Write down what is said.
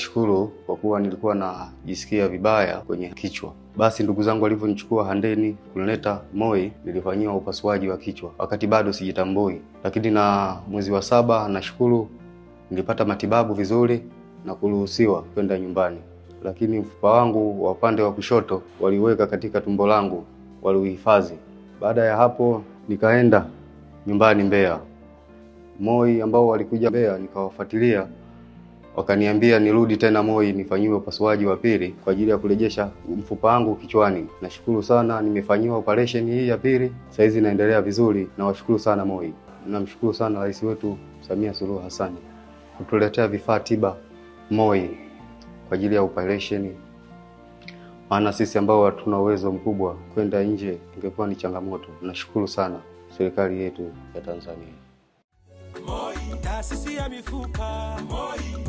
Nashukuru kwa kuwa nilikuwa najisikia vibaya kwenye kichwa. Basi ndugu zangu walivyonichukua Handeni kunileta Moi, nilifanyiwa upasuaji wa kichwa wakati bado sijitambui. Lakini na mwezi wa 7 nashukuru nilipata matibabu vizuri na kuruhusiwa kwenda nyumbani. Lakini mfupa wangu wa upande wa kushoto waliweka katika tumbo langu, waliuhifadhi. Baada ya hapo nikaenda nyumbani Mbeya. Moi ambao walikuja Mbeya nikawafuatilia, wakaniambia nirudi tena Moi nifanyiwe upasuaji wa pili kwa ajili ya kurejesha mfupa wangu kichwani. Nashukuru sana, nimefanyiwa operation hii ya pili. Sasa hizi naendelea vizuri na washukuru sana Moi. Namshukuru sana rais wetu Samia Suluhu Hassan kutuletea vifaa tiba Moi kwa ajili ya operation. Maana sisi ambao hatuna uwezo mkubwa kwenda nje ingekuwa ni changamoto. Nashukuru sana serikali yetu ya Tanzania. Moi, taasisi ya mifupa Moi.